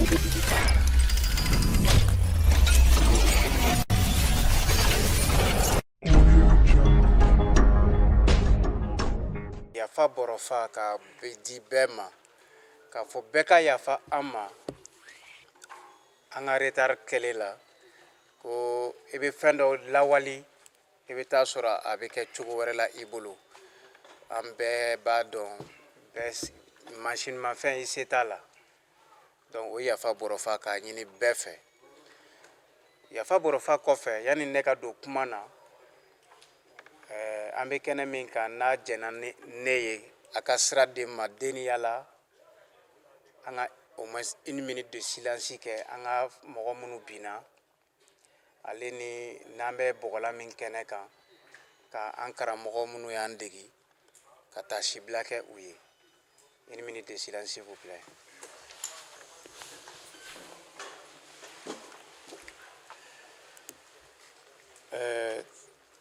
Yafa borofa ka di bɛɛ ma k'a fɔ bɛɛ ka yafa an ma an ka retard kɛlen la ko i bɛ fɛn dɔ lawali i bɛ taa sɔrɔ a bɛ kɛ cogo wɛrɛ la i bolo an bɛɛ b'a dɔn mansinimafɛn i se t'a la donc o yafa borofa k'a ɲini bɛɛ fɛ yafa borofa kɔfɛ yanni ne ka don kuma na an bɛ kɛnɛ min kan n'a jɛna ne ye a ka sira di ma deniya la an ka au moins une minute de silence kɛ an ka mɔgɔ minnu binna ale ni n'an bɛ bɔgɔla min kɛnɛ kan ka an karamɔgɔ minnu y'an degi ka taa sibila kɛ u ye une minute de silence s'il vous plaît.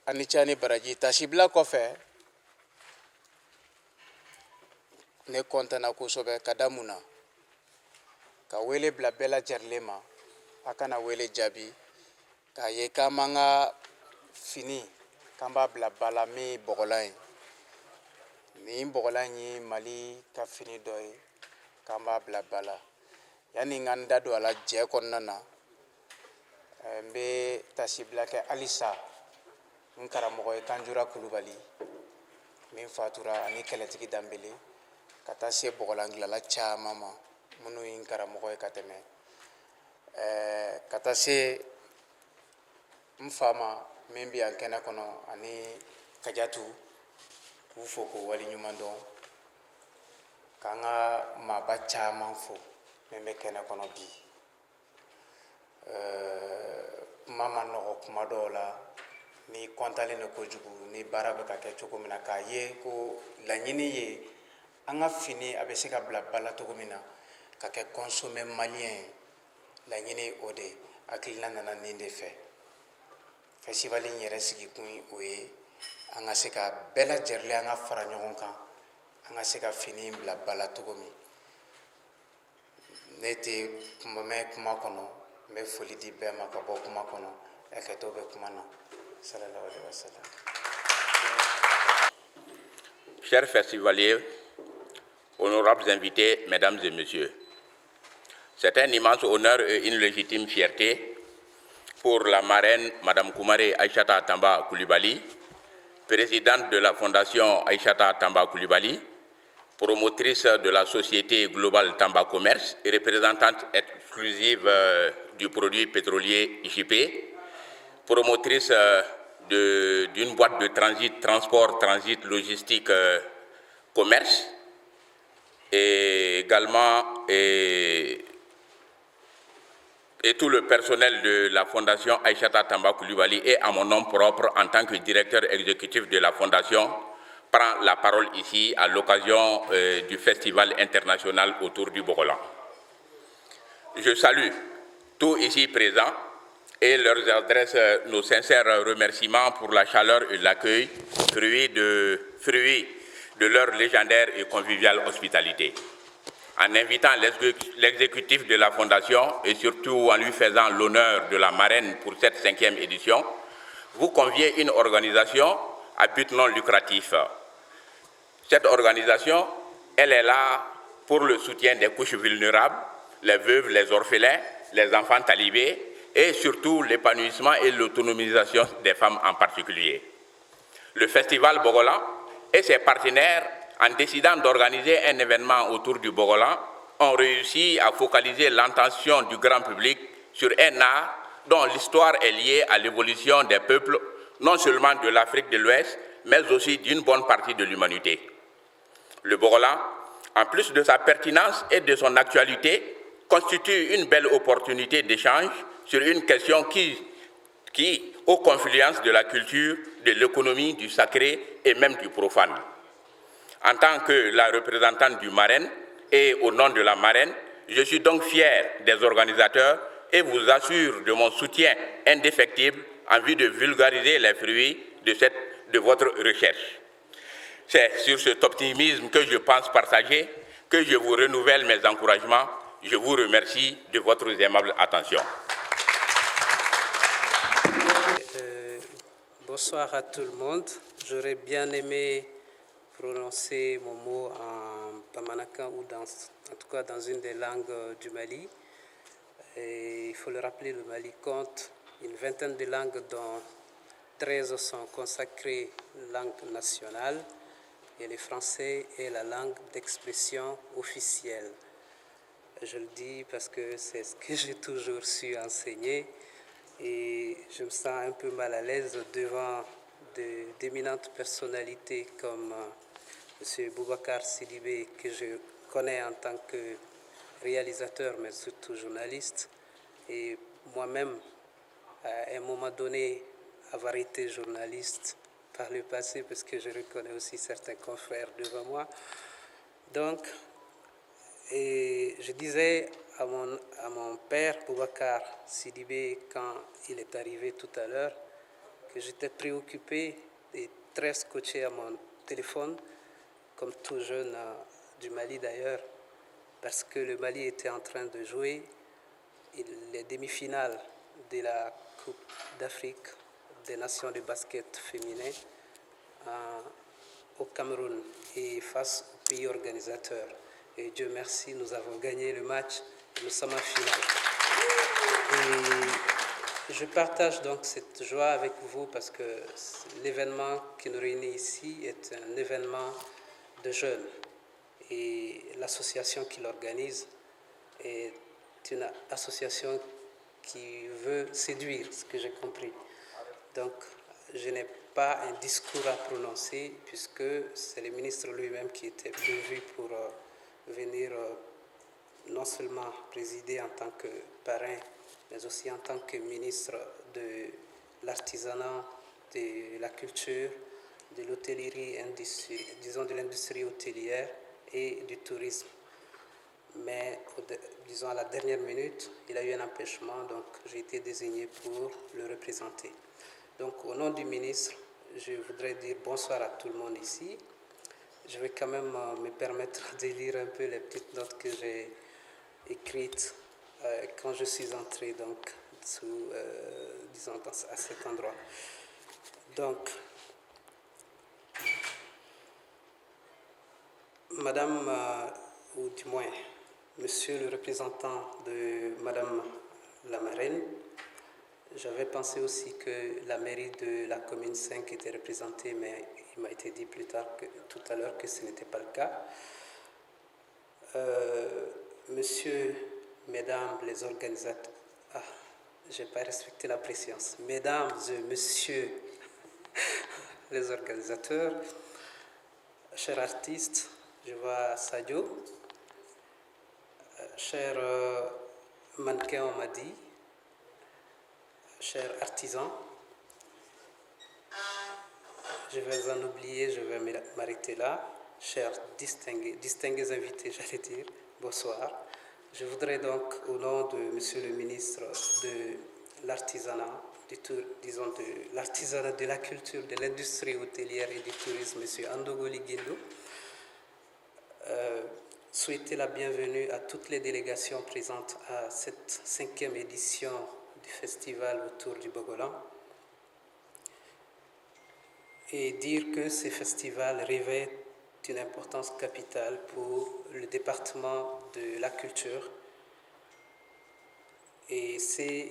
Ani ce ani baraji tasibila kɔfɛ ne kɔntana kosɛbɛ ka da mun na ka wele bila bɛɛ lajɛlen ma a kana wele jaabi k'a ye k'an b'an ka fini k'an b'a bila ba la min bɔgɔlan ye nin bɔgɔlan ye Mali ka fini dɔ ye k'an b'a bila ba la yanni n ka n da don a la jɛ kɔnɔna na n bɛ tasibila kɛ halisa n karamɔgɔ ye Kanjura Kulubali min fatura ani kɛlɛtigi Danbele ka taa se bɔgɔlan dilala caman ma minnu ye n karamɔgɔ ye ka tɛmɛ ka taa se n fa ma min bɛ yan kɛnɛ kɔnɔ ani Kajatu k'u fo k'u waleɲuman dɔn k'an ka maaba caman fo min bɛ kɛnɛ kɔnɔ bi kuma ma nɔgɔ kuma dɔw la ni kɔntalen don kojugu ni baara bɛ ka kɛ cogo min na k'a ye ko laɲini ye an ka fini a bɛ se ka bila ba la cogo min na ka kɛ consommer malien ye laɲini o de hakilina nana nin de fɛ festival in yɛrɛ sigikun o ye an ka se ka bɛɛ lajɛlen an ka fara ɲɔgɔn kan an ka se ka fini bila ba la cogo min ne tɛ mɛn kuma kɔnɔ n bɛ foli di bɛɛ ma ka bɔ kuma kɔnɔ hakɛto bɛ kuma na. Chers festivaliers, honorables invités, mesdames et messieurs, c'est un immense honneur et une légitime fierté pour la marraine Madame Koumaré Aïchata Tamba Coulibaly, présidente de la Fondation Aïchata Tamba Coulibaly, promotrice de la société globale Tamba Commerce et représentante exclusive du produit pétrolier JP, promotrice d'une boîte de transit, transport, transit, logistique, commerce, et également et tout le personnel de la Fondation Aïchata Tamba Coulibaly et à mon nom propre en tant que directeur exécutif de la Fondation prend la parole ici à l'occasion du Festival international autour du Bogolan. Je salue tous ici présents et leur adresse nos sincères remerciements pour la chaleur et l'accueil, fruit de leur légendaire et conviviale hospitalité. En invitant l'exécutif de la Fondation et surtout en lui faisant l'honneur de la marraine pour cette 5e édition, vous conviez une organisation à but non lucratif. Cette organisation, elle est là pour le soutien des couches vulnérables, les veuves, les orphelins, les enfants talibés, et surtout l'épanouissement et l'autonomisation des femmes en particulier. Le Festival Bogolan et ses partenaires, en décidant d'organiser un événement autour du Bogolan, ont réussi à focaliser l'attention du grand public sur un art dont l'histoire est liée à l'évolution des peuples, non seulement de l'Afrique de l'Ouest, mais aussi d'une bonne partie de l'humanité. Le Bogolan, en plus de sa pertinence et de son actualité, constitue une belle opportunité d'échange sur une question qui, aux confluences de la culture, de l'économie, du sacré et même du profane. En tant que la représentante du marraine et au nom de la marraine, je suis donc fier des organisateurs et vous assure de mon soutien indéfectible en vue de vulgariser les fruits de votre recherche. C'est sur cet optimisme que je pense partager que je vous renouvelle mes encouragements Je vous remercie de votre aimable attention. Bonsoir à tout le monde. J'aurais bien aimé prononcer mon mot en Pamanakan ou en tout cas dans une des langues du Mali. Et il faut le rappeler, le Mali compte une vingtaine de langues dont 13 sont consacrées langue nationale et le français est la langue d'expression officielle. Je le dis parce que c'est ce que j'ai toujours su enseigner. Et je me sens un peu mal à l'aise devant d'éminentes personnalités comme M. Boubacar Sidibé, que je connais en tant que réalisateur, mais surtout journaliste. Et moi-même, à un moment donné, avoir été journaliste par le passé, parce que je reconnais aussi certains confrères devant moi. Donc, et je disais à mon père, Boubacar Sidibé, quand il est arrivé tout à l'heure, que j'étais préoccupé et très scotché à mon téléphone, comme tout jeune du Mali d'ailleurs, parce que le Mali était en train de jouer les demi-finales de la Coupe d'Afrique des Nations de basket féminin au Cameroun et face au pays organisateur. Et Dieu merci, nous avons gagné le match et nous sommes en finale. Et je partage donc cette joie avec vous parce que l'événement qui nous réunit ici est un événement de jeunes. Et l'association qui l'organise est une association qui veut séduire, ce que j'ai compris. Donc, je n'ai pas un discours à prononcer puisque c'est le ministre lui-même qui était prévu pour venir non seulement présider en tant que parrain, mais aussi en tant que ministre de l'artisanat, de la culture, de l'hôtellerie, disons de l'industrie hôtelière et du tourisme. Mais disons à la dernière minute, il a eu un empêchement, donc j'ai été désigné pour le représenter. Donc au nom du ministre, je voudrais dire bonsoir à tout le monde ici. Je vais quand même me permettre de lire un peu les petites notes que j'ai écrites quand je suis entré donc, disons, à cet endroit. Donc, Madame, ou du moins, Monsieur le représentant de Madame la marraine, j'avais pensé aussi que la mairie de la commune 5 était représentée, mais il m'a été dit plus tard, tout à l'heure, que ce n'était pas le cas. Monsieur, Mesdames les organisateurs, je n'ai pas respecté la préséance. Mesdames et Messieurs les organisateurs, chers artistes, je vois Sadio, chers mannequins, on m'a dit, chers artisans, je vais en oublier, je vais m'arrêter là. Chers distingués invités, j'allais dire, bonsoir. Je voudrais donc, au nom de Monsieur le ministre de l'artisanat, disons de l'artisanat, de la culture, de l'industrie hôtelière et du tourisme, Monsieur Andogoli Guindo, souhaiter la bienvenue à toutes les délégations présentes à cette 5e édition du festival autour du Bogolan et dire que ce festival revêt une importance capitale pour le département de la culture. Et c'est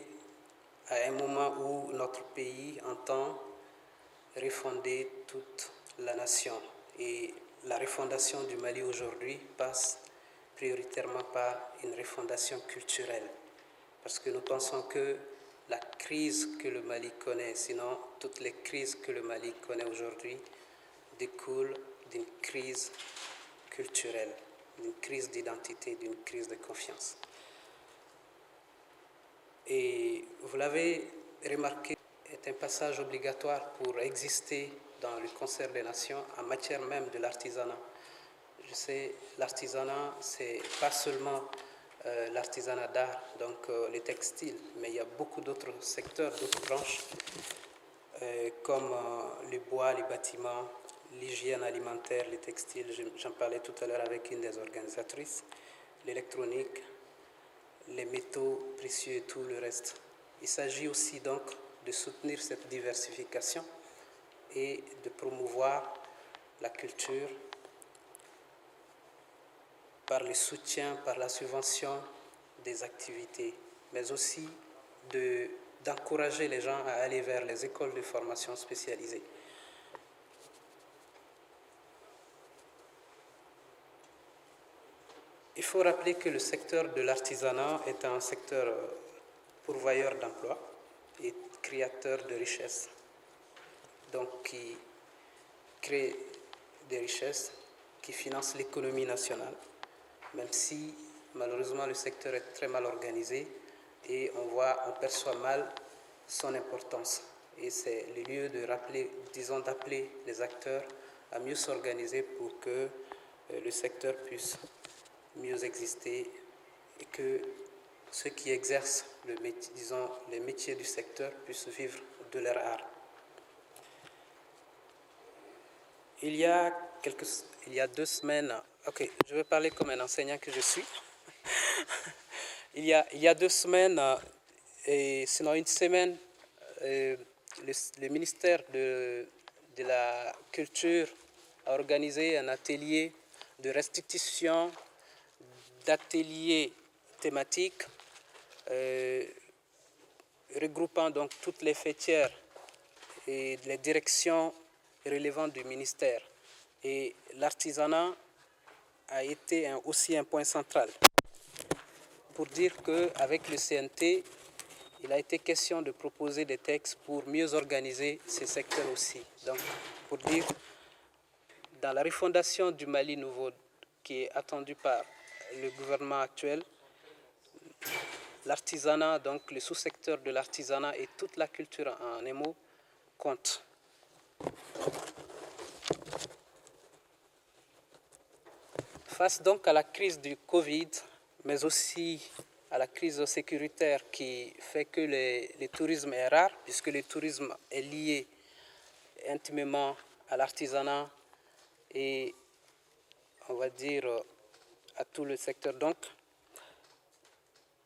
à un moment où notre pays entend refonder toute la nation. Et la refondation du Mali aujourd'hui passe prioritairement par une refondation culturelle. Parce que nous pensons que la crise que le Mali connaît, sinon toutes les crises que le Mali connaît aujourd'hui, découlent d'une crise culturelle, d'une crise d'identité, d'une crise de confiance. Et vous l'avez remarqué, est un passage obligatoire pour exister dans le concert des nations en matière même de l'artisanat. Je sais, l'artisanat, c'est pas seulement l'artisanat d'art, donc les textiles, mais il y a beaucoup d'autres secteurs, d'autres branches, comme le bois, les bâtiments, l'hygiène alimentaire, les textiles, j'en parlais tout à l'heure avec une des organisatrices, l'électronique, les métaux précieux et tout le reste. Il s'agit aussi donc de soutenir cette diversification et de promouvoir la culture par le soutien, par la subvention des activités, mais aussi d'encourager les gens à aller vers les écoles de formation spécialisées. Il faut rappeler que le secteur de l'artisanat est un secteur pourvoyeur d'emplois et créateur de richesses, donc qui crée des richesses, qui finance l'économie nationale, même si malheureusement le secteur est très mal organisé et on perçoit mal son importance. Et c'est le lieu de rappeler, disons d'appeler les acteurs à mieux s'organiser pour que le secteur puisse mieux exister et que ceux qui exercent les métiers du secteur puissent vivre de leur art. Il y a 2 semaines, ok, je vais parler comme un enseignant que je suis. il y a 2 semaines, et sinon une semaine, le ministère de la Culture a organisé un atelier de restitution d'ateliers thématiques regroupant donc toutes les fêtières et les directions relevant du ministère. Et l'artisanat a été aussi un point central pour dire qu'avec le CNT, il a été question de proposer des textes pour mieux organiser ces secteurs aussi. Donc, pour dire, dans la refondation du Mali nouveau qui est attendue par le gouvernement actuel, l'artisanat, donc le sous-secteur de l'artisanat et toute la culture en émo comptent. Face donc à la crise du Covid, mais aussi à la crise sécuritaire qui fait que le tourisme est rare, puisque le tourisme est lié intimement à l'artisanat et, on va dire, à tout le secteur. Donc,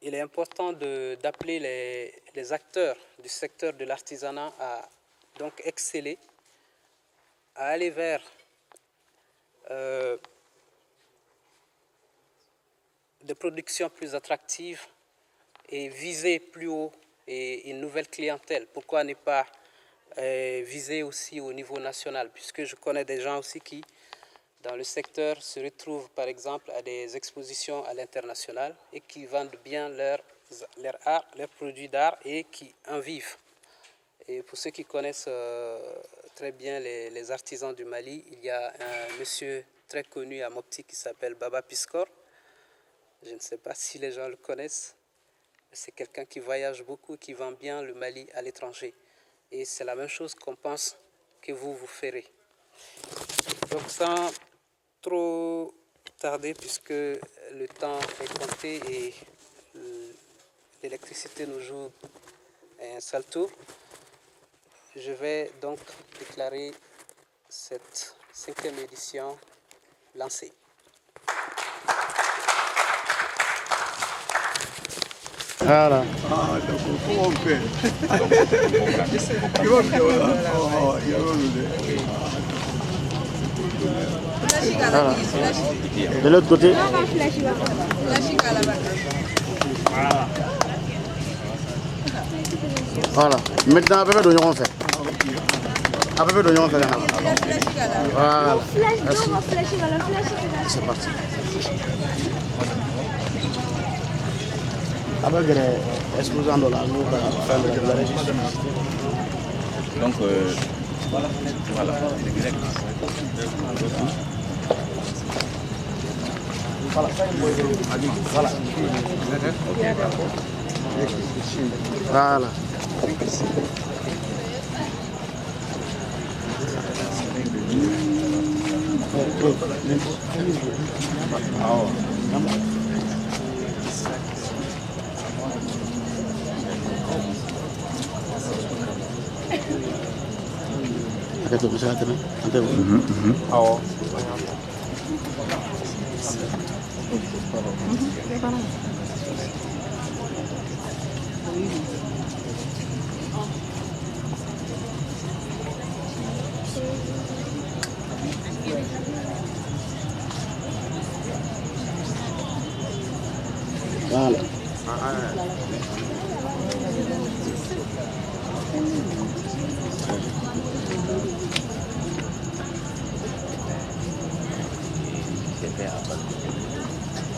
il est important d'appeler les acteurs du secteur de l'artisanat à donc exceller, à aller vers des productions plus attractives et viser plus haut et une nouvelle clientèle. Pourquoi ne pas viser aussi au niveau national, puisque je connais des gens aussi qui, dans le secteur, se retrouvent par exemple à des expositions à l'international et qui vendent bien leur art, leurs produits d'art et qui en vivent. Et pour ceux qui connaissent très bien les artisans du Mali, il y a un monsieur très connu à Mopti qui s'appelle Baba Piscor. Je ne sais pas si les gens le connaissent. C'est quelqu'un qui voyage beaucoup, qui vend bien le Mali à l'étranger. Et c'est la même chose qu'on pense que vous ferez. Donc sans trop tarder, puisque le temps est compté et l'électricité nous joue un sale tour, je vais donc déclarer cette 5e édition lancée. Voilà. Ah, d'accord. Comment on fait? Voilà. De l'autre côté. Voilà. Maintenant, à peu près d'oignon on fait. À peu près d'oignon on fait. Voilà. Merci. C'est parti. Avec les exposants de la nous faire la régistration. Donc, voilà, direct. Voilà. Itu bisa teman, nanti. Oh. Voilà.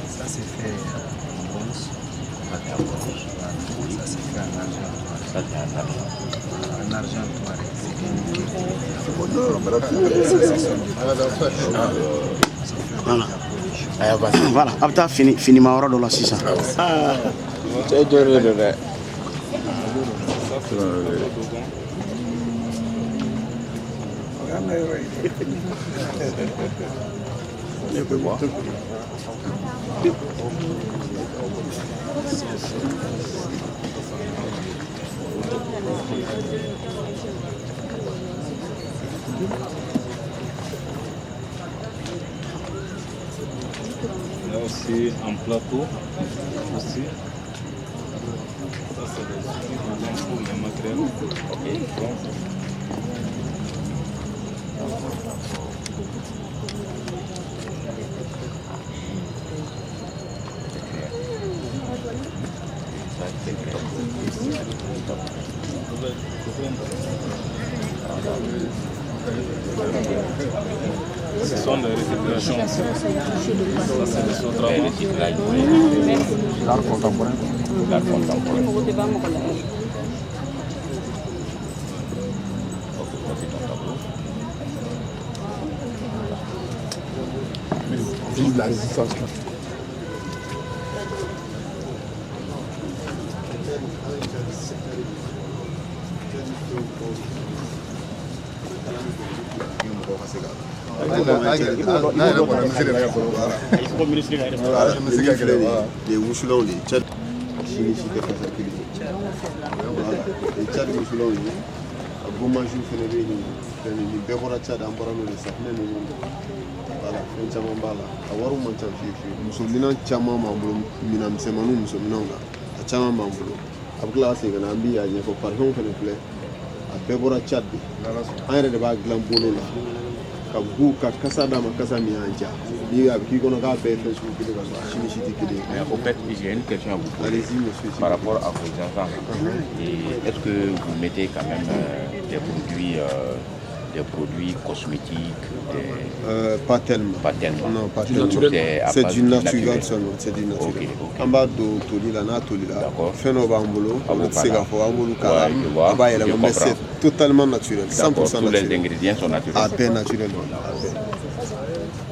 Ça c'est fait en bronze, ça c'est fait en argent. Ça c'est en argent. En argent touareg, Voilà. Voilà. A bɛ taa finima yɔrɔ dɔ la sisan. Cɛ jɔlen don dɛ. Là aussi en plateau aussi. Ça c'est les outils pour les matériels. Ok. Bon. Ce sont les récupérations. Ça, c'est le sous-travail. L'art contemporain. L'art contemporain. Vive la résistance. Les wusulanw de Tchad sini si tɛ fasa kelen voilà les Tchad wusulanw de a gommage fɛnɛ bɛ nin bɛɛ bɔra Tchad an bɔra n'o de safunɛ ninnu voilà fɛn caman b'a la a wariw man ca fiyewu fiyewu musominɛn caman b'an bolo minɛn misɛnmaninw musominɛnw na a caman b'an bolo a bɛ tila ka segin ka na an bi a ɲɛfɔ parfum fɛnɛ filɛ a bɛɛ bɔra Tchad de an yɛrɛ de b'a dilan bolo la ka bu ka kasa d'a ma kasa min y'an ja ni a bɛ k'i kɔnɔ k'a bɛɛ ye fɛn sugu kelen ka sɔrɔ a si ni si tɛ kelen ye. Mais au fait, j'ai une question à vous poser. Allez-y, monsieur. Par rapport à vos enfants. Et est-ce que vous mettez quand même des produits cosmétiques, pas tellement. Pas tellement. Non, pas tellement. C'est du naturel seulement. C'est du naturel. En bas de Tolila, n'a Tolila. Fait nos bambolos. C'est la fois bambolos carrément. Bas il mais c'est totalement naturel. 100% naturel. Tous les ingrédients sont naturels. À peine naturel.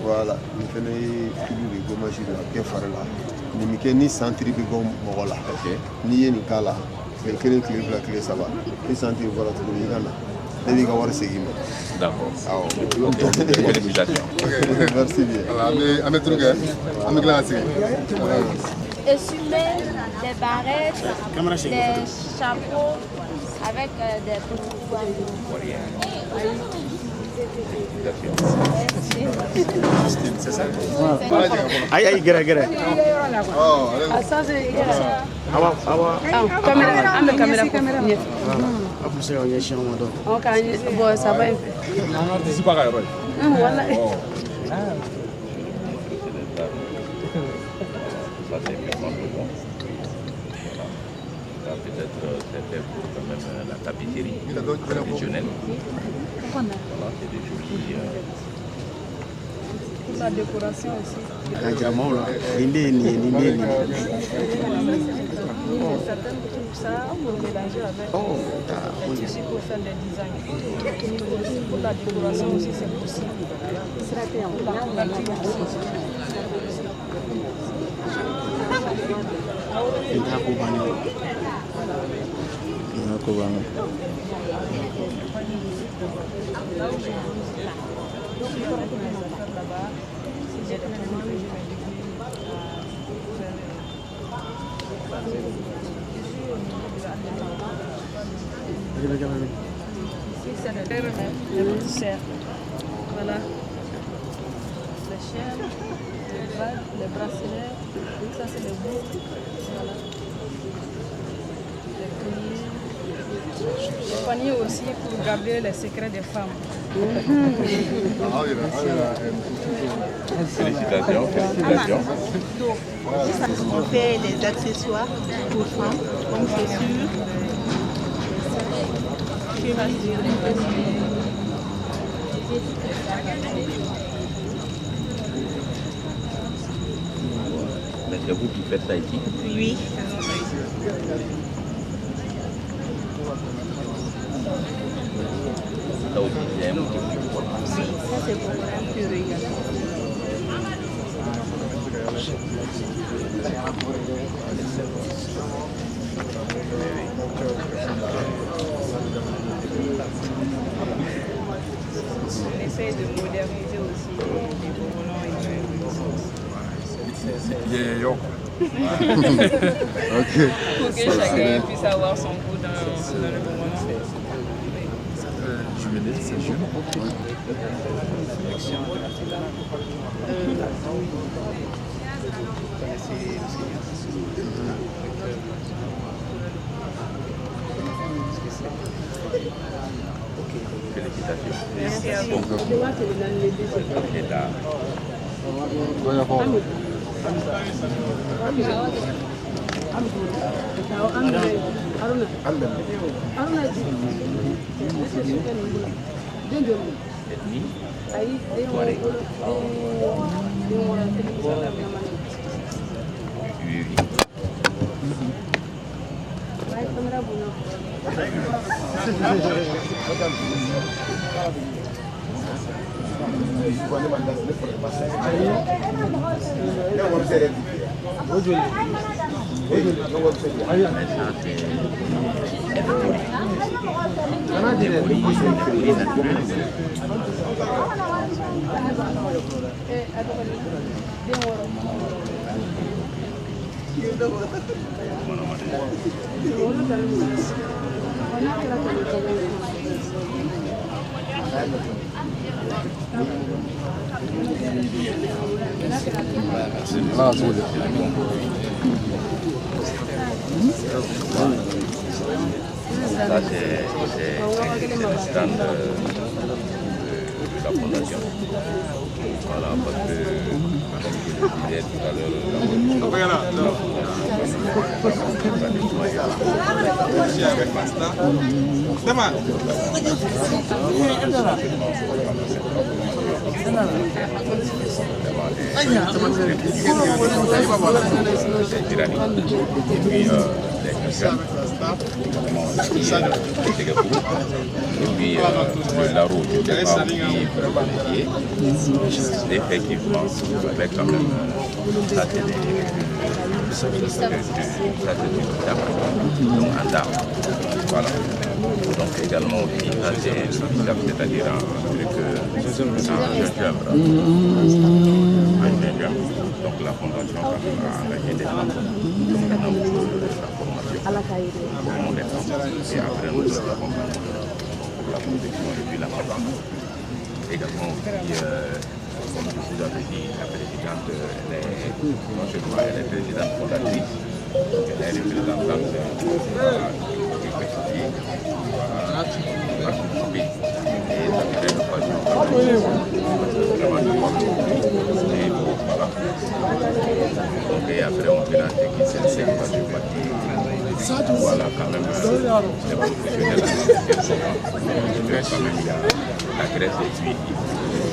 Voilà. Nous faisons des gommages de la faire là. Nous mettons ni centri de gomme mola. Ni ni kala. Mais quel est le clé ça va. Les centri voilà tout le monde. D'accord. Félicitations. Merci bien. Essumer des barrettes, des chapeaux avec des C'est ça? Aïe, aïe, gré. Bon, ça va un peu. Voilà. Ça c'est vraiment bon. Ça peut-être c'est fait pour quand même la tapisserie traditionnelle. Voilà, c'est des jolis. Pour la décoration aussi. Certaines trouvent ça pour mélanger avec les tissus pour faire des designs. Pour la décoration aussi c'est possible. Pour la couverture aussi. Les petits cerfs. Voilà. Les chaînes, les bagues, les bracelets. Ça c'est les boucles. Voilà. Les colliers. panier aussi pour garder les secrets des femmes. Félicitations, félicitations. On fait les accessoires pour femmes, comme chaussures, Mais c'est vous qui faites ça ici? Oui. Ça aussi, c'est un motif. Oui, ça c'est pour la purée. On essaye de moderniser aussi les bourrelons et pour que chacun puisse avoir son goût dans le bourrelon. C'est jeune. Félicitations. Merci à vous. Et là, ça c'est le stand de la fondation. Voilà, parce que, comme je le disais tout à l'heure, la route n'est pas privilégiée. Effectivement, avec quand même ça c'est donc en dame. Voilà. Donc également aussi, ça c'est-à-dire un truc gingembre. Donc la fondation a engagé des gens donc maintenant la formation, comment les femmes, et après nous accompagnons pour la protection et puis la prévention. Également aussi, comme je vous avais dit, la présidente, non seulement elle est présidente fondatrice, elle est représentante du PCT, va participer et ça serait l'occasion et voilà. Donc et après on verra ce qui s'est passé voilà quand même les professionnels quand même il y a la graisse et puis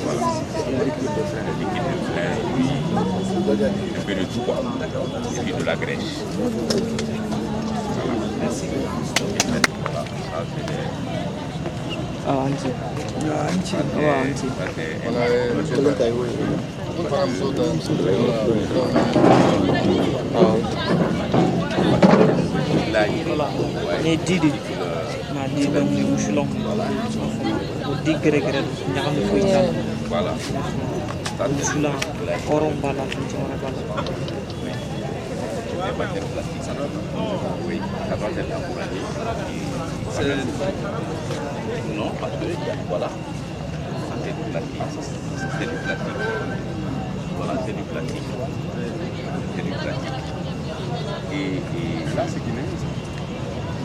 voilà le liquide de plein et puis un peu de tout quoi et puis de la graisse. Voilà, merci. Voilà, ça c'est des... ne didi ma di ba mu musulon o digre gre ñam ko ñam voilà ta musulan korom bala ci wara bala oui ça va être encouragé non parce que voilà c'est du plastique voilà c'est du plastique et là c'est qui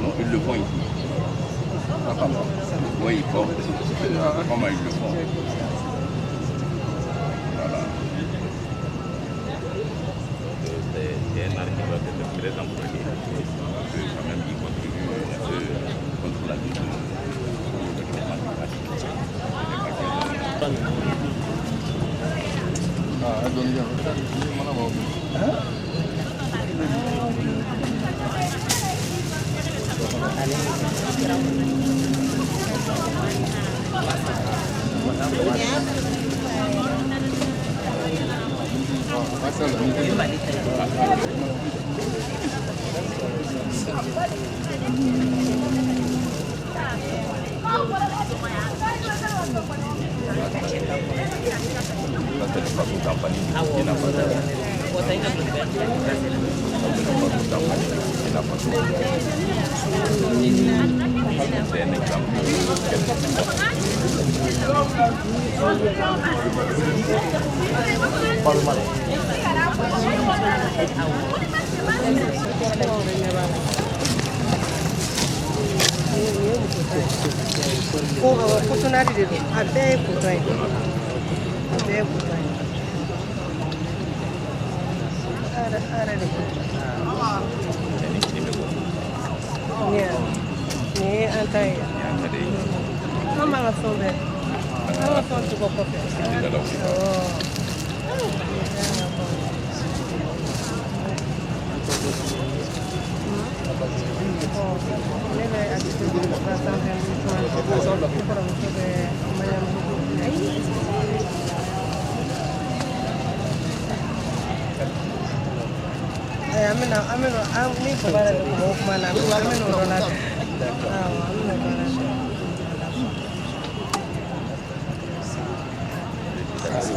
non ils le font ici Oui, ils portent. Comment ils le font? Voilà. C'est un art qui doit être très employé. Quand même, il contribue un peu contre la lutte.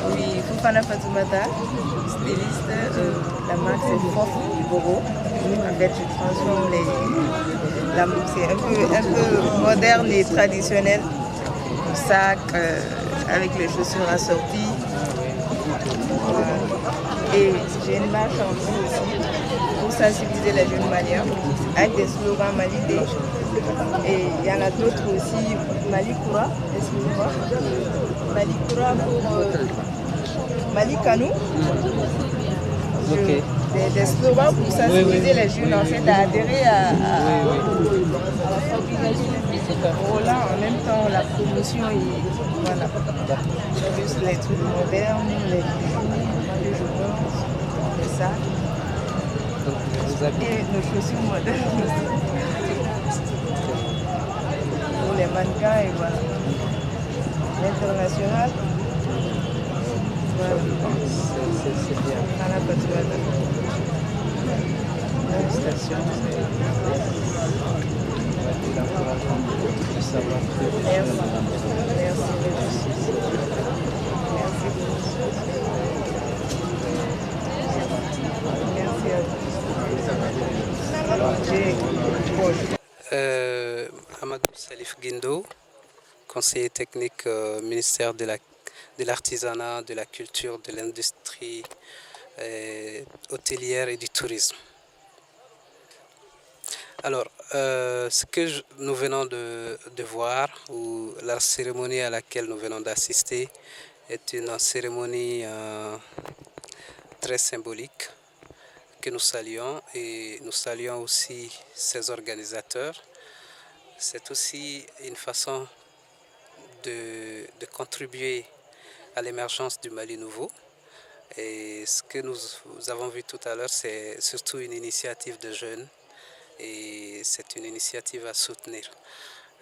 Oui, Fofana Fatoumata, styliste, la marque c'est Fof Iboro. En fait, je transforme c'est un peu moderne et traditionnel. Le sac avec les chaussures assorties. Et j'ai une marche en dessous aussi pour sensibiliser les jeunes Maliens avec des slogans malidés. Et il y en a d'autres aussi, Malikoura, excusez-moi. Malikoura pour Malikanou. Des slogans pour sensibiliser les jeunes en fait à adhérer à la fabrication du Roland, en même temps la promotion et voilà. Plus les trucs modernes, les ça. Et nos chaussures modernes pour les mannequins et voilà. L'international. Voilà. C'est bien. À la Fatoumata. Félicitations. Merci. Amadou Salif Guindo, conseiller technique ministère de l'artisanat, de la culture, de l'industrie hôtelière et du tourisme. Alors, ce que nous venons de voir, ou la cérémonie à laquelle nous venons d'assister, est une cérémonie très symbolique que nous saluons, et nous saluons aussi ses organisateurs. C'est aussi une façon de contribuer à l'émergence du Mali nouveau. Et ce que nous avons vu tout à l'heure, c'est surtout une initiative de jeunes, et c'est une initiative à soutenir.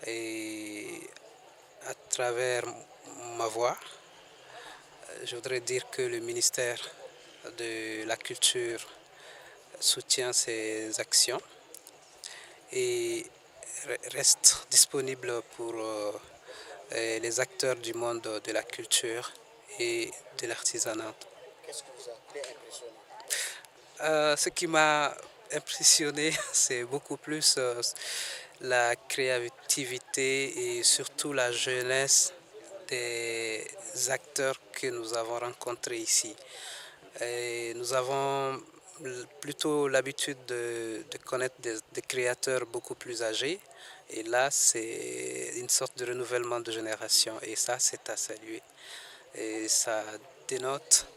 Et à travers ma voix, je voudrais dire que le ministère de la Culture soutient ces actions et reste disponible pour les acteurs du monde de la culture et de l'artisanat. Qu'est-ce que vous avez impressionné? Ce qui m'a impressionné, c'est beaucoup plus la créativité et surtout la jeunesse des acteurs que nous avons rencontrés ici. Et nous avons plutôt l'habitude de connaître des créateurs beaucoup plus âgés. Et là, c'est une sorte de renouvellement de génération. Et ça, c'est à saluer. Et ça dénote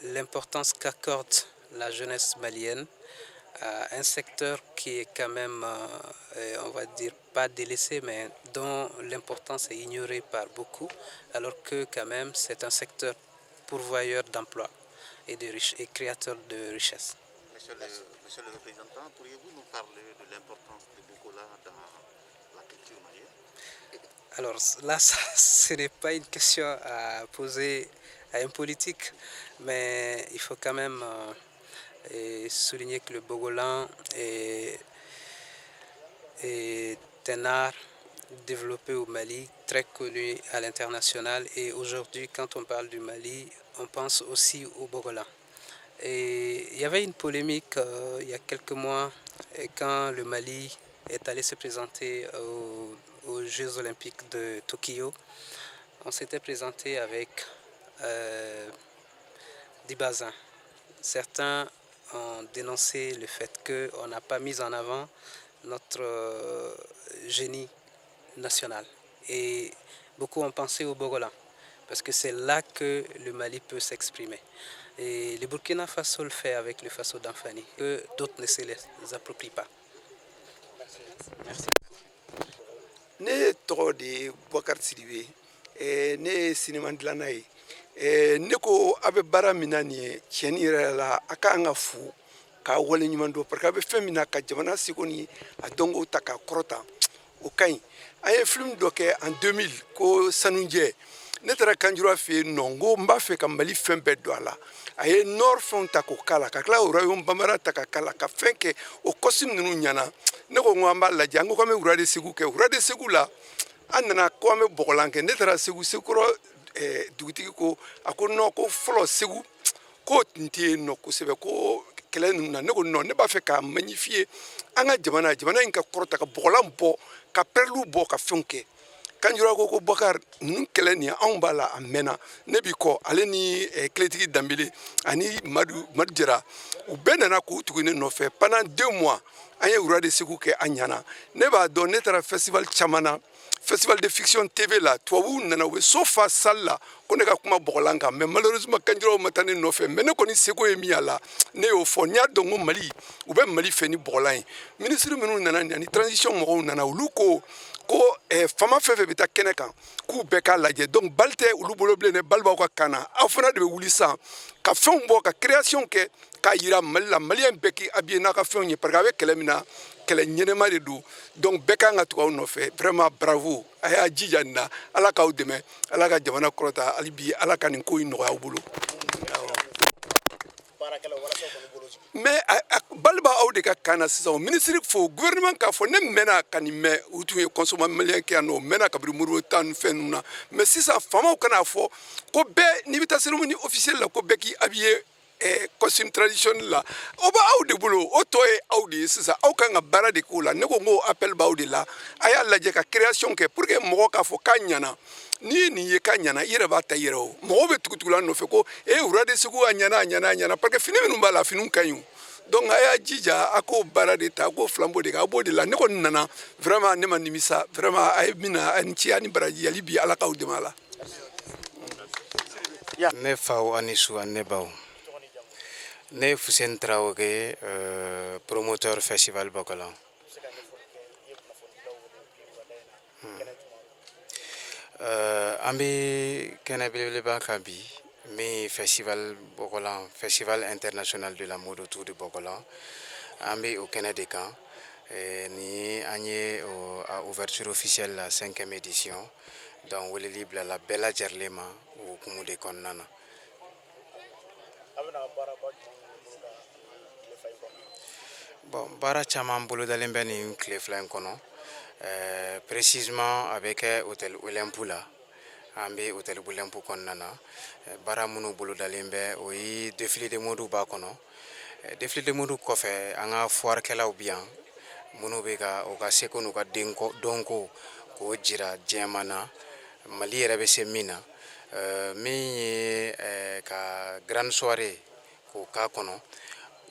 l'importance qu'accorde la jeunesse malienne à un secteur qui est quand même, on va dire, pas délaissé, mais dont l'importance est ignorée par beaucoup, alors que quand même c'est un secteur pourvoyeur d'emplois et créateur de richesses. Monsieur le représentant, pourriez-vous nous parler de l'importance de Bogola dans la culture malienne? Alors là, ce n'est pas une question à poser à un politique, mais il faut quand même souligner que le Bogolan est un art développé au Mali, très connu à l'international. Et aujourd'hui, quand on parle du Mali, on pense aussi au Bogolan. Et il y avait une polémique il y a quelques mois, quand le Mali est allé se présenter aux Jeux Olympiques de Tokyo. On s'était présenté avec des basins. Certains ont dénoncé le fait qu'on n'a pas mis en avant notre génie national. Et beaucoup ont pensé au Bogolan, parce que c'est là que le Mali peut s'exprimer. Et le Burkina Faso le fait avec le Faso d'Anfani, que d'autres ne se les approprient pas. Merci. Ne tɔgɔ de Boubacar Sidibé, ne ye sinima dilanna ye. Ne ko a bɛ baara min na nin ye tiɲɛni yɛrɛ la a ka kan ka fu k'a wale ɲuman don parce que a bɛ fɛn min na ka jamana seko ni a dɔnko ta k'a kɔrɔta o ka ɲi. An ye film dɔ kɛ en 2000 ko sanujɛ. Ne taara Kanjura fɛ yen nɔ n ko n b'a fɛ ka Mali fɛn bɛɛ don a la. A ye nord fɛnw ta k'o k'a la ka tila o royaume bambara ta ka k'a la ka fɛn kɛ o costume ninnu ɲɛna. Ne ko n ko an b'a lajɛ an ko k'an bɛ wura de Segu kɛ wura de Segu la an nana ko an bɛ bɔgɔlan kɛ ne taara Segu Sekɔrɔ dugutigi ko a ko non ko fɔlɔ Segu k'o tun tɛ yen nɔ kosɛbɛ ko kɛlɛ ninnu na ne ko non ne b'a fɛ k'a magnifier an ka jamana in ka kɔrɔta ka bɔgɔlan bɔ ka perlu bɔ ka fɛnw kɛ. Kanjura ko Boubacar ninnu kɛlɛ nin anw b'a la a mɛnna ne bi kɔ ale ni Kiletigi Danbele ani Madu Jara u bɛɛ nana k'u tugu ne nɔfɛ pendant 2 mois an ye wura de Segu kɛ a ɲana ne b'a dɔn ne taara festival caman na festival de fiction TV la tubabuw nana u bɛ so fa salle la ko ne ka kuma bɔgɔlan kan mais malheureusement Kanjuraw ma taa ne nɔfɛ mais ne kɔni seko ye min y'a la ne y'o fɔ n y'a dɔn ko Mali u bɛ Mali fɛ ni bɔgɔlan ye ministre minnu nana ni transition mɔgɔw nana olu ko fama fɛn fɛn bɛ taa kɛnɛ kan k'u bɛɛ k'a lajɛ donc bali tɛ olu bolo bilen dɛ bali b'aw ka kan na aw fana de bɛ wuli sisan ka fɛnw bɔ ka création kɛ k'a yira Mali la maliyɛn bɛɛ k'i habillé n'a ka fɛnw ye parce que a bɛ kɛlɛ min na kɛlɛ ɲɛnɛma de don donc bɛɛ kan ka tugu aw nɔfɛ vraiment bravo a y'a jija nin na ala k'aw dɛmɛ ala ka jamana kɔrɔta hali bi ala ka nin ko in nɔgɔya aw bolo. Mais bali b'aw de ka kan na sisan ministre fo gouvernement k'a fɔ ne mɛnna ka nin mɛn u tun ye consommation maliyɛn kɛ yan nɔ o mɛnna kabini Modibo ta ni fɛn ninnu na mais sisan faamaw kana fɔ ko bɛɛ n'i bɛ taa cérémonie officielle la ko bɛɛ k'i habillé costume traditionnel la o bɛ aw de bolo o tɔ ye aw de ye sisan aw kan ka baara de k'o la ne ko n ko appel b'aw de la a y'a lajɛ ka création kɛ pour que mɔgɔ k'a fɔ k'a ɲana n'i ye nin ye k'a ɲana i yɛrɛ b'a ta i yɛrɛ o mɔgɔw bɛ tugutugulan nɔfɛ ko wura de Segu a ɲana parce que fini minnu b'a la finiw ka ɲi o donc a y'a jija a k'o baara de ta a k'o flambeau de kɛ a b'o de la ne kɔni nana vraiment ne ma nimisa vraiment a ye min na a ni ci a ni baraji hali bi ala k'aw dɛmɛ a la. Ne faw ani su ani ne baw ne ye Fuseni Traoré kɛ promoteur festival Bogolan. An bɛ kɛnɛ belebeleba kan bi min festival Bogolan festival international de la mode autour de Bogolan an bɛ o kɛnɛ de kan ni an ye a ouverture officielle la 5e édition donc weleli bilala bɛɛ lajɛlen ma o hukumu de kɔnɔna na. Bon, baara caman bolodalen bɛ nin tile fila in kɔnɔ précisément a bɛ kɛ hôtel Olympe la an bɛ hôtel Olympe kɔnɔna na baara minnu bolodalen bɛ o ye défilé de mode b'a kɔnɔ défilé de mode kɔfɛ an ka foirekɛlaw bi yan minnu bɛ ka o ka seko n'u ka dɔnko k'o jira diɲɛma na Mali yɛrɛ bɛ se min na min ye ka grande soirée k'o k'a kɔnɔ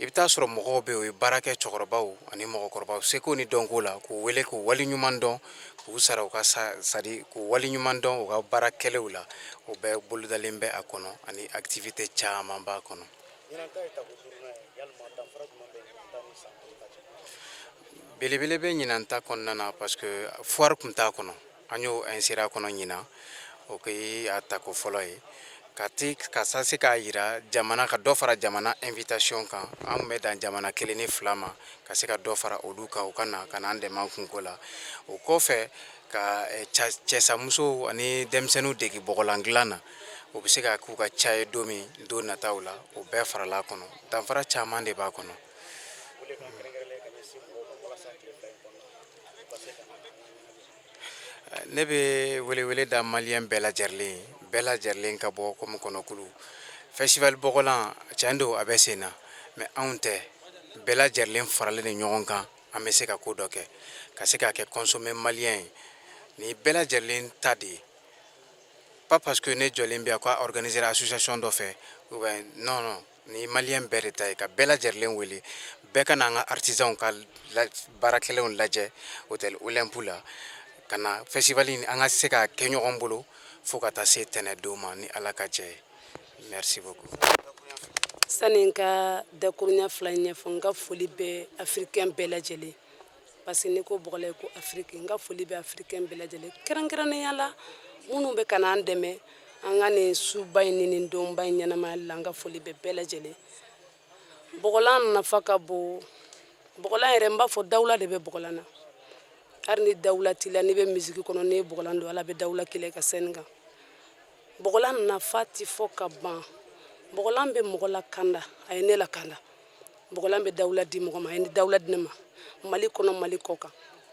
i bɛ taa sɔrɔ mɔgɔw bɛ yen o ye baarakɛ cɛkɔrɔbaw ani mɔgɔkɔrɔbaw seko ni dɔnko la k'u wele k'u waleɲuman dɔn k'u sara u ka sadi k'u waleɲuman dɔn u ka baarakɛlaw la o bɛɛ bolodalen bɛ a kɔnɔ ani activité caman b'a kɔnɔ. belebele bɛ ɲinan ta kɔnɔna na parce que foire kun t'a kɔnɔ an y'o inséré a kɔnɔ ɲinan o ye a tako fɔlɔ ye ka se k'a yira jamana ka dɔ fara jamana invitation kan an kun bɛ dan jamana 1 ni 2 ma ka se ka dɔ fara olu kan u ka na ka n'an dɛmɛ an kunko la o kɔfɛ ka cɛsamusow ani denmisɛnninw degi bɔgɔlan dilan na o bɛ se ka k'u ka ca ye don min don nataw la o bɛɛ farala kɔnɔ danfara caman de b'a kɔnɔ. ne bɛ welewele da maliyɛn bɛɛ lajɛlen ka bɔ komi kɔnɔkulu festival bɔgɔlan tiɲɛ don a bɛ sen na mais anw tɛ bɛɛ lajɛlen faralen de ɲɔgɔn kan an bɛ se ka ko dɔ kɛ ka se k'a kɛ consommer maliyɛn ye ni bɛɛ lajɛlen ta de ye pas parce que ne jɔlen bɛ yan ko a organiser association dɔ fɛ ou bien non ni maliyɛn bɛɛ de ta ye ka bɛɛ lajɛlen wele bɛɛ ka na an ka artisanw ka baarakɛlaw lajɛ hôtel Olympe la ka na festival in an ka se ka kɛ ɲɔgɔn bolo fo ka taa se tɛnɛ don ma ni ala ka jɛ ye. Merci beaucoup. Sani n ka dakuruɲa fila ɲɛfɔ n ka foli bɛ africain bɛɛ lajɛlen parce que n'i ko bɔgɔla i ko Afrique n ka foli bɛ africain bɛɛ lajɛlen kɛrɛnkɛrɛnnenya la minnu bɛ ka n'an dɛmɛ an ka nin suba in ni nin donba in ɲɛnamaya la n ka foli bɛ bɛɛ lajɛlen. Bɔgɔlan nafa ka bon bɔgɔlan yɛrɛ n b'a fɔ dawula de bɛ bɔgɔlan na hari ni dawula t'i la n'i bɛ misiki kɔnɔ n'i ye bɔgɔlan don ala bɛ dawula k'i la i ka scène kan. Bɔgɔlan nafa tɛ fɔ ka ban bɔgɔlan bɛ mɔgɔ lakanda a ye ne lakanda bɔgɔlan bɛ dawula di mɔgɔ ma a ye dawula di ne ma Mali kɔnɔ Mali kɔ kan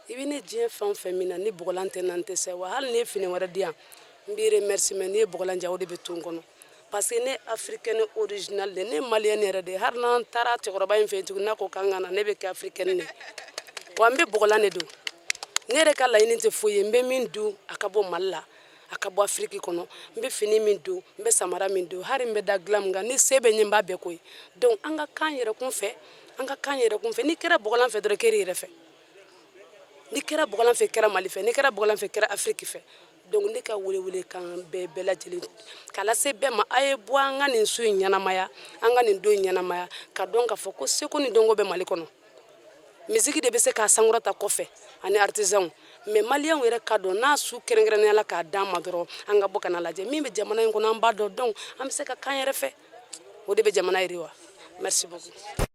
i bɛ ne diɲɛ fɛn o fɛn min na ni bɔgɔlan tɛ na n tɛ se wa hali ni ye fini wɛrɛ di yan n b'i remercier mais n'i ye bɔgɔlan diyan o de bɛ to n kɔnɔ parce que ne africaine original de ne maliyɛn yɛrɛ de hali n'an taara cɛkɔrɔba in fɛ yen tuguni n'a ko k'an ka na ne bɛ kɛ africaine de wa n bɛ bɔgɔlan de don ne yɛrɛ ka laɲini tɛ foyi ye n bɛ min dun a ka bɔ Mali la a ka bɔ Afrique kɔnɔ n bɛ fini min don n bɛ samara min don hari n bɛ da dilan min kan ni se bɛ n ye n b'a bɛɛ ko ye donc an ka kan yɛrɛkun fɛ n'i kɛra bɔgɔlan fɛ dɔrɔn kɛra i yɛrɛ fɛ n'i kɛra bɔgɔlan fɛ kɛra Mali fɛ n'i kɛra bɔgɔlan fɛ kɛra Afrique fɛ donc ne ka welewele kan bɛɛ lajɛlen k'a lase bɛɛ ma a ye bɔ an ka nin so in ɲɛnamaya an ka nin don in ɲɛnamaya ka dɔn k'a fɔ ko seko ni dɔnko bɛ Mali kɔnɔ misiki de bɛ se k'a sankɔrɔta kɔfɛ ani artisanw mais maliyɛnw yɛrɛ ka dɔn n'a su kɛrɛnkɛrɛnnenya la k'a d'an ma dɔrɔn an ka bɔ ka na lajɛ min bɛ jamana in kɔnɔ an b'a dɔn donc an bɛ se ka kan yɛrɛ fɛ o de bɛ jamana yiriwa merci beaucoup.